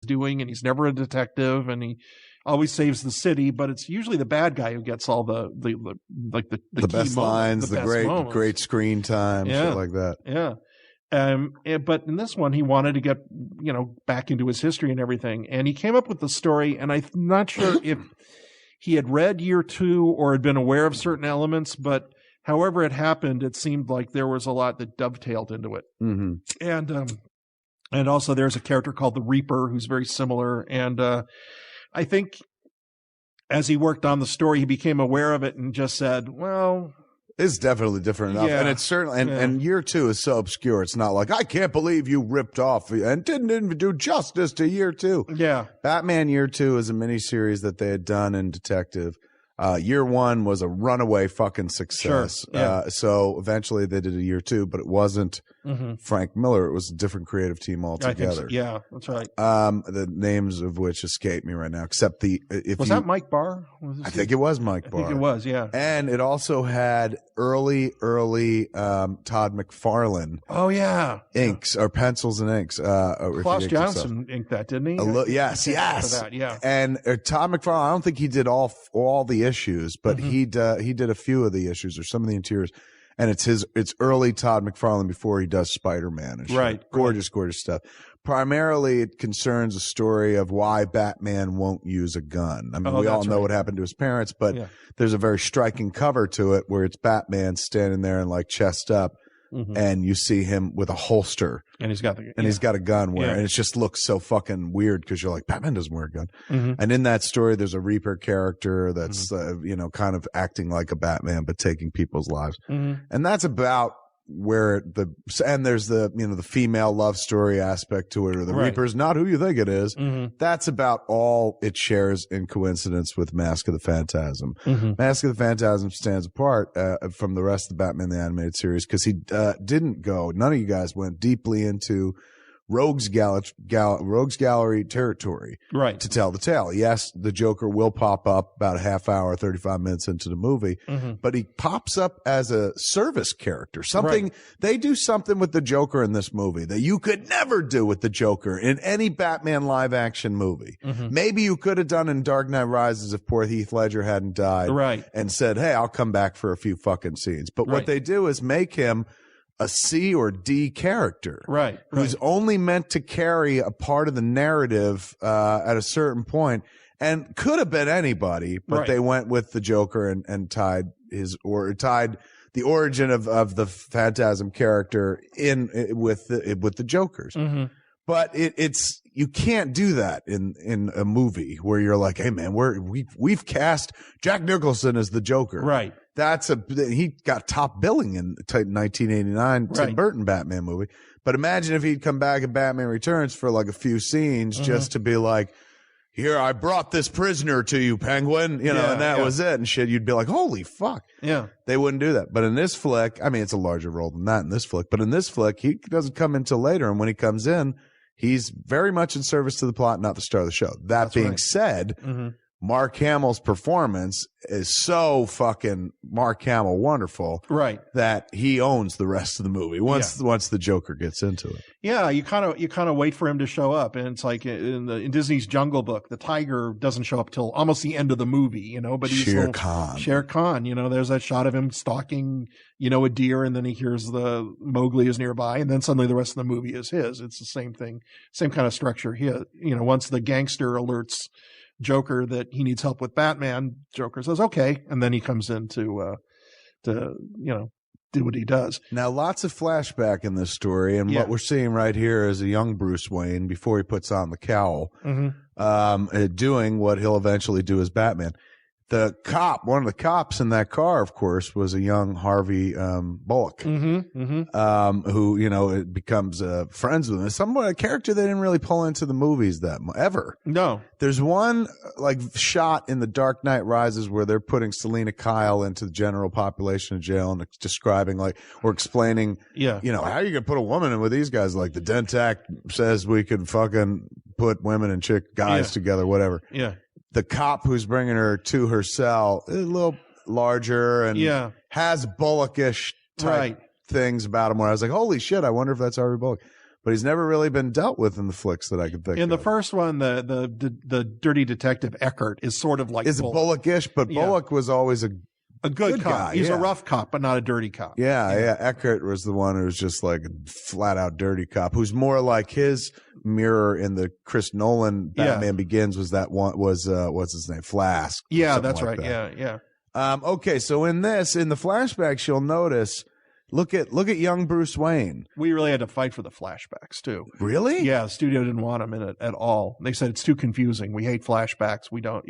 doing, and he's never a detective, and he always saves the city, but it's usually the bad guy who gets all the best lines, the great screen time, shit like that. Yeah. But in this one, he wanted to get, back into his history and everything. And he came up with the story, and I'm not sure if he had read Year Two or had been aware of certain elements, but however it happened, it seemed like there was a lot that dovetailed into it. Mm-hmm. And also there's a character called the Reaper who's very similar. And I think as he worked on the story, he became aware of it and just said, well, it's definitely different enough. Yeah. And it's certainly, and Year Two is so obscure. It's not like, I can't believe you ripped off and didn't even do justice to Year Two. Yeah. Batman Year Two is a miniseries that they had done in Detective. Year One was a runaway fucking success. Sure. Yeah. So eventually they did a Year Two, but it wasn't Frank Miller. It was a different creative team altogether. I think so. Yeah, that's right. The names of which escape me right now, except that Mike Barr? I think it was Mike Barr. I think it was, yeah. And it also had early Todd McFarlane. Oh, yeah. Inks or pencils and inks. Klaus Johnson inked that, didn't he? Yes. That, yeah. And Todd McFarlane, I don't think he did all the issues, but he did a few of the issues or some of the interiors. And it's early Todd McFarlane before he does Spider-Man and shit. Right. Gorgeous stuff. Primarily, it concerns a story of why Batman won't use a gun. I mean, we all know what happened to his parents, but there's a very striking cover to it where it's Batman standing there and like chest up, and you see him with a holster. And he's got a gun and it just looks so fucking weird because you're like, Batman doesn't wear a gun. And in that story, there's a Reaper character that's, kind of acting like a Batman, but taking people's lives. And that's about where there's the female love story aspect to it, or the Reaper's not who you think it is. That's about all it shares in coincidence with Mask of the Phantasm. Mask of the Phantasm stands apart from the rest of the Batman the Animated Series because he none of you guys went deeply into Rogues Gallery territory to tell the tale. Yes, the Joker will pop up about a half hour, 35 minutes into the movie, but he pops up as a service character. They do something with the Joker in this movie that you could never do with the Joker in any Batman live action movie. Maybe you could have done in Dark Knight Rises if poor Heath Ledger hadn't died and said, hey, I'll come back for a few fucking scenes. But what they do is make him a C or D character, who's only meant to carry a part of the narrative at a certain point, and could have been anybody, but they went with the Joker and tied the origin of the Phantasm character in with the Joker's. But it's you can't do that in a movie where you're like, hey man, we've cast Jack Nicholson as the Joker, right? He got top billing in 1989 Tim Burton Batman movie. But imagine if he'd come back in Batman Returns for like a few scenes just to be like, here, I brought this prisoner to you, Penguin, and that was it and shit. You'd be like, holy fuck. Yeah. They wouldn't do that. But in this flick, I mean, it's a larger role than that in this flick, but in this flick, he doesn't come in till later. And when he comes in, he's very much in service to the plot, not the star of the show. That being said, Mark Hamill's performance is so fucking Mark Hamill wonderful, that he owns the rest of the movie once the Joker gets into it. Yeah, you kind of wait for him to show up, and it's like in Disney's Jungle Book, the tiger doesn't show up till almost the end of the movie, but he's Shere Khan. Shere Khan, there's that shot of him stalking, a deer, and then he hears the Mowgli is nearby, and then suddenly the rest of the movie is his. It's the same thing, same kind of structure here. Once the gangster alerts Joker that he needs help with Batman, Joker says okay, and then he comes in to do what he does. Now, lots of flashback in this story, and what we're seeing right here is a young Bruce Wayne before he puts on the cowl, doing what he'll eventually do as Batman. The cop, one of the cops in that car, of course, was a young Harvey Bullock, who becomes friends with him. A character they didn't really pull into the movies that ever. No, there's one shot in The Dark Knight Rises where they're putting Selena Kyle into the general population of jail and describing or explaining, how you gonna put a woman in with these guys? Like the Dent Act says we could fucking put women and guys together, whatever. Yeah. The cop who's bringing her to her cell is a little larger and has Bullockish type things about him where I was like, holy shit, I wonder if that's Harvey Bullock. but he's never really been dealt with in the flicks that I could think of. In the first one, the dirty detective Eckert is sort of like Bullock-ish, but Bullock was always a good cop. Guy. He's a rough cop, but not a dirty cop. Yeah. Eckert was the one who's just like a flat out dirty cop, who's more like his mirror in the Chris Nolan Batman Begins was that one what's his name? Flask. Yeah, that's right. That. Yeah. Okay, so in the flashbacks, you'll notice. Look at young Bruce Wayne. We really had to fight for the flashbacks too. Really? Yeah, the studio didn't want them in it at all. They said it's too confusing. We hate flashbacks. We don't,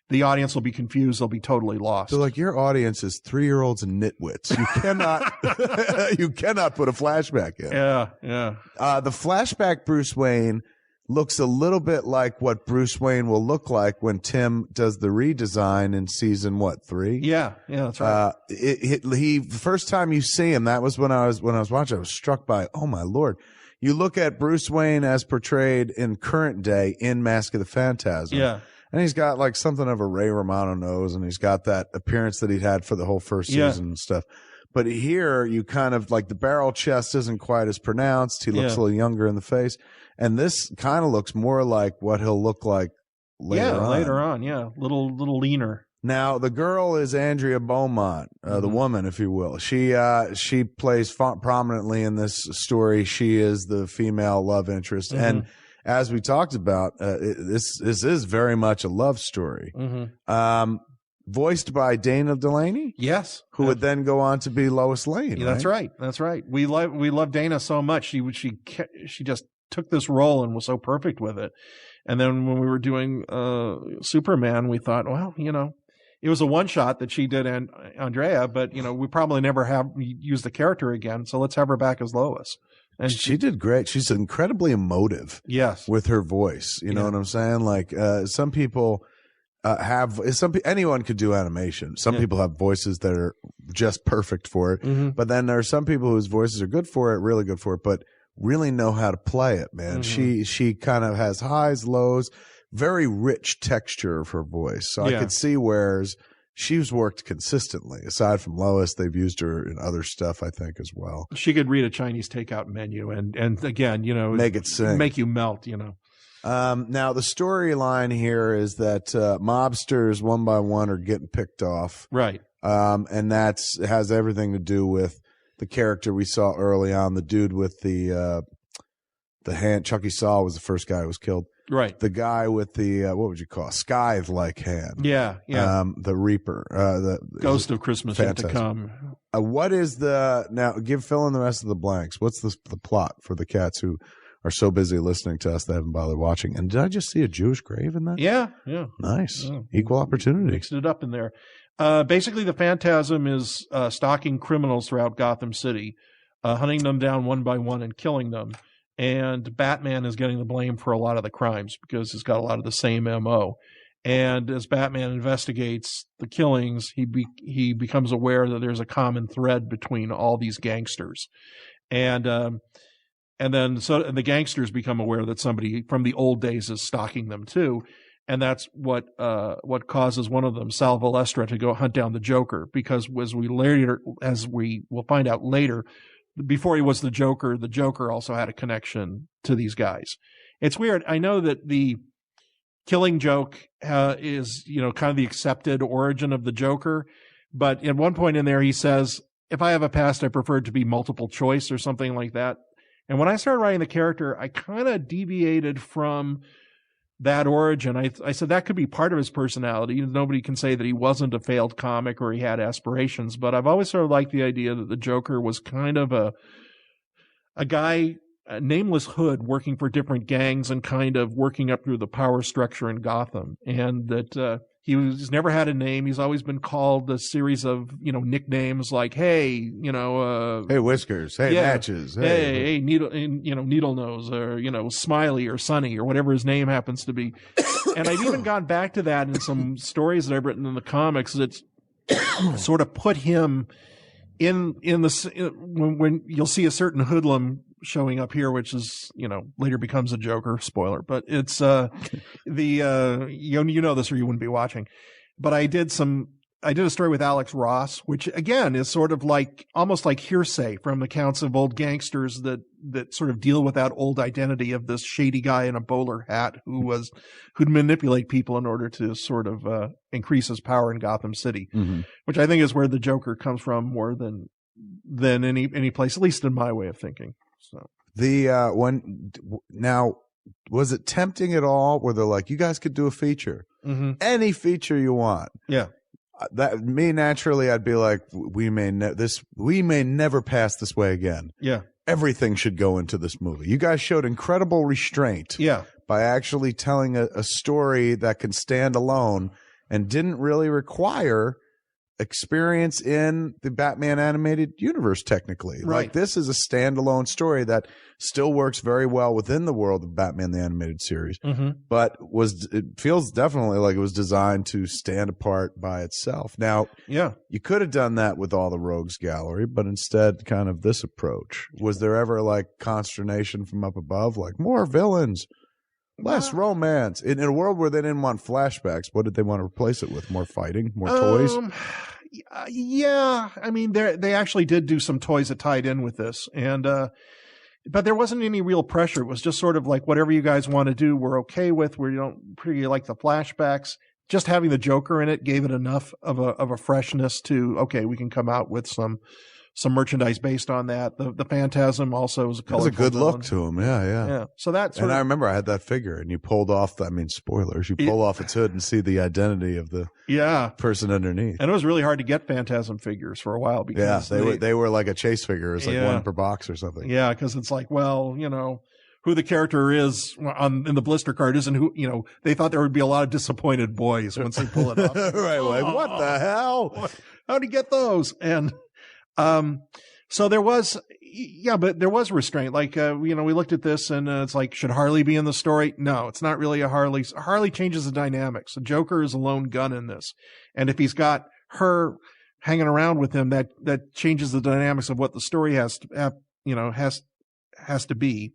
the audience will be confused. They'll be totally lost. So like your audience is 3-year-olds and nitwits. You cannot, you cannot put a flashback in. Yeah. The flashback Bruce Wayne looks a little bit like what Bruce Wayne will look like when Tim does the redesign in season 3? Yeah, that's right. The first time you see him, that was when I was watching, I was struck by, oh my Lord. You look at Bruce Wayne as portrayed in current day in Mask of the Phantasm. Yeah. And he's got like something of a Ray Romano nose, and he's got that appearance that he'd had for the whole first season and stuff. But here you kind of like the barrel chest isn't quite as pronounced. He looks a little younger in the face. And this kind of looks more like what he'll look like later on. Later on, little leaner. Now the girl is Andrea Beaumont, the woman, if you will. She plays prominently in this story. She is the female love interest, and as we talked about, this is very much a love story. Voiced by Dana Delaney, yes, who would then go on to be Lois Lane. Yeah, right? That's right. We love Dana so much. She just took this role and was so perfect with it. And then when we were doing Superman, we thought, well, it was a one shot that she did and Andrea, but we probably never have used the character again. So let's have her back as Lois. And she did great. She's incredibly emotive. Yes, with her voice. You know what I'm saying? Like some people. Anyone could do animation. Some people have voices that are just perfect for it. But then there are some people whose voices are good for it, really good for it, but really know how to play it, man. She kind of has highs, lows, very rich texture of her voice. So I could see where's she's worked consistently. Aside from Lois, they've used her in other stuff, I think, as well. She could read a Chinese takeout menu and again, make it sing. Make you melt, Now the storyline here is that mobsters one by one are getting picked off, right? And has everything to do with the character we saw early on, the dude with the hand. Chucky Saw was the first guy who was killed, right? The guy with the what would you call scythe-like hand? Yeah. The Reaper, the Ghost of Christmas Yet to Come. What is fill in the rest of the blanks? What's the plot for the cats who are so busy listening to us they haven't bothered watching? And did I just see a Jewish grave in that? Yeah. Nice. Yeah. Equal opportunity. Mixed it up in there. Basically, the Phantasm is stalking criminals throughout Gotham City, hunting them down one by one and killing them. And Batman is getting the blame for a lot of the crimes because he's got a lot of the same MO. And as Batman investigates the killings, he becomes aware that there's a common thread between all these gangsters. And then the gangsters become aware that somebody from the old days is stalking them too. And that's what causes one of them, Sal Valestra, to go hunt down the Joker, because as we will find out later, before he was the Joker also had a connection to these guys. It's weird. I know that the Killing Joke is, kind of the accepted origin of the Joker, but at one point in there he says, if I have a past, I prefer it to be multiple choice or something like that. And when I started writing the character, I kind of deviated from that origin. I said that could be part of his personality. Nobody can say that he wasn't a failed comic or he had aspirations, but I've always sort of liked the idea that the Joker was kind of a guy, a nameless hood working for different gangs and kind of working up through the power structure in Gotham. And that he's never had a name. He's always been called a series of, nicknames like, hey, hey, Whiskers, hey, Matches, hey, Needle Nose, or, Smiley or Sunny or whatever his name happens to be. And I've even gone back to that in some stories that I've written in the comics that sort of put him in when you'll see a certain hoodlum showing up here, which is, later becomes a Joker, spoiler, but it's, this or you wouldn't be watching, but I did some I did a story with Alex Ross, which again is sort of like almost like hearsay from accounts of old gangsters that sort of deal with that old identity of this shady guy in a bowler hat who'd manipulate people in order to sort of increase his power in Gotham City, which I think is where the Joker comes from more than any place, at least in my way of thinking. So now, was it tempting at all where they're like, you guys could do a feature, any feature you want? Yeah. Naturally, I'd be like, we may never pass this way again. Yeah. Everything should go into this movie. You guys showed incredible restraint. Yeah. By actually telling a story that can stand alone and didn't really require experience in the Batman animated universe, technically. Right. Like, this is a standalone story that still works very well within the world of Batman the Animated Series, but it feels definitely like it was designed to stand apart by itself. Now, you could have done that with all the Rogues Gallery, but instead kind of this approach. Was there ever like consternation from up above, like more villains, less romance? In a world where they didn't want flashbacks, what did they want to replace it with? More fighting, more toys? Yeah, I mean, they actually did do some toys that tied in with this, and but there wasn't any real pressure. It was just sort of like, whatever you guys want to do, we're okay with. We don't pretty like the flashbacks. Just having the Joker in it gave it enough of a freshness to, okay, we can come out with some merchandise based on that. The Phantasm also was a colorful It was a good villain. look to him. Yeah. So that's. And I remember I had that figure, and you pulled off. Spoilers. You pull off its hood and see the identity of the person underneath. And it was really hard to get Phantasm figures for a while because they were like a chase figure. It was like one per box or something. Yeah, because it's like, well, who the character is in the blister card isn't who, they thought there would be a lot of disappointed boys once they pull it up. Right. Like, what the hell? How'd he get those? And so there was, but there was restraint. Like, we looked at this and it's like, should Harley be in the story? No, it's not really a Harley. Harley changes the dynamics. The Joker is a lone gun in this. And if he's got her hanging around with him, that changes the dynamics of what the story has to be.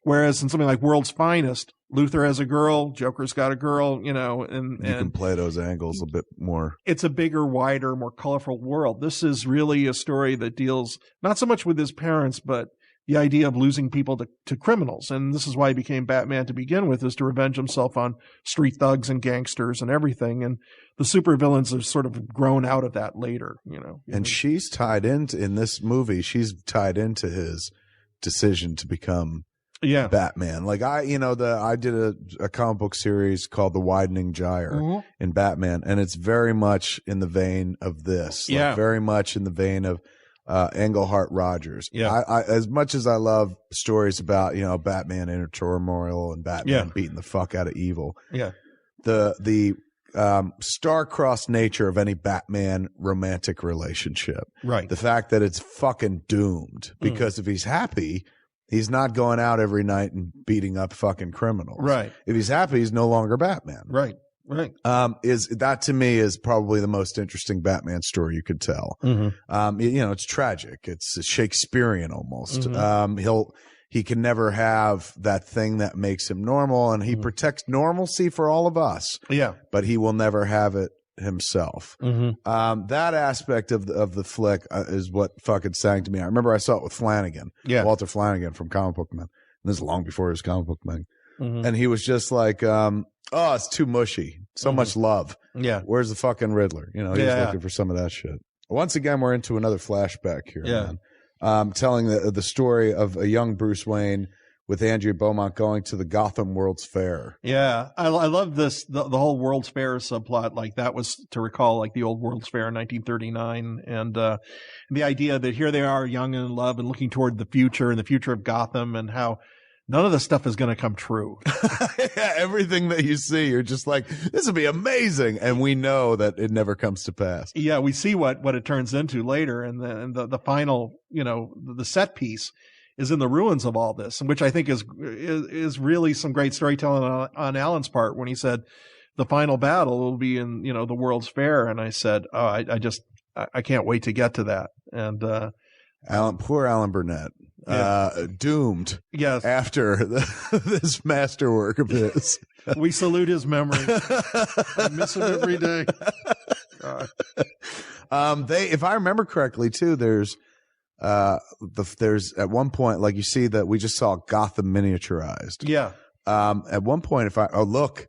Whereas in something like World's Finest, Luthor has a girl, Joker's got a girl, and you can play those angles a bit more. It's a bigger, wider, more colorful world. This is really a story that deals not so much with his parents, but the idea of losing people to criminals. And this is why he became Batman to begin with, is to revenge himself on street thugs and gangsters and everything. And the supervillains have sort of grown out of that later, And she's tied in this movie, she's tied into his decision to become Batman. Like I did a comic book series called The Widening Gyre in Batman, and it's very much in the vein of this. Very much in the vein of Englehart Rogers. I as much as I love stories about, Batman inner turmoil and Batman beating the fuck out of evil. The star-crossed nature of any Batman romantic relationship. Right. The fact that it's fucking doomed, because if he's happy, he's not going out every night and beating up fucking criminals. Right. If he's happy, he's no longer Batman. Right. Is that, to me, is probably the most interesting Batman story you could tell. It's tragic. It's Shakespearean almost. He can never have that thing that makes him normal, and he protects normalcy for all of us. Yeah. But he will never have it himself. That aspect of the flick is what fucking sang to me. I remember I saw it with Flanagan, Walter Flanagan from Comic Book Man. And this is long before his Comic Book Man. And he was just like, it's too mushy. So much love. Yeah. Where's the fucking Riddler? He was looking for some of that shit. Once again, we're into another flashback here, man. Telling the story of a young Bruce Wayne with Andrea Beaumont going to the Gotham World's Fair. Yeah, I love this, the whole World's Fair subplot. Like, that was to recall like the old World's Fair in 1939, and the idea that here they are, young and in love and looking toward the future and the future of Gotham, and how none of this stuff is going to come true. Everything that you see, you're just like, this would be amazing. And we know that it never comes to pass. Yeah, we see what it turns into later. And the final, the set piece is in the ruins of all this, which I think is really some great storytelling on Alan's part when he said the final battle will be in, the World's Fair. And I said, I can't wait to get to that. And, poor Alan Burnett. Doomed after this masterwork of his. We salute his memory. I miss him every day. If I remember correctly, too, there's at one point, like you see that we just saw Gotham miniaturized. Yeah. At one point, look,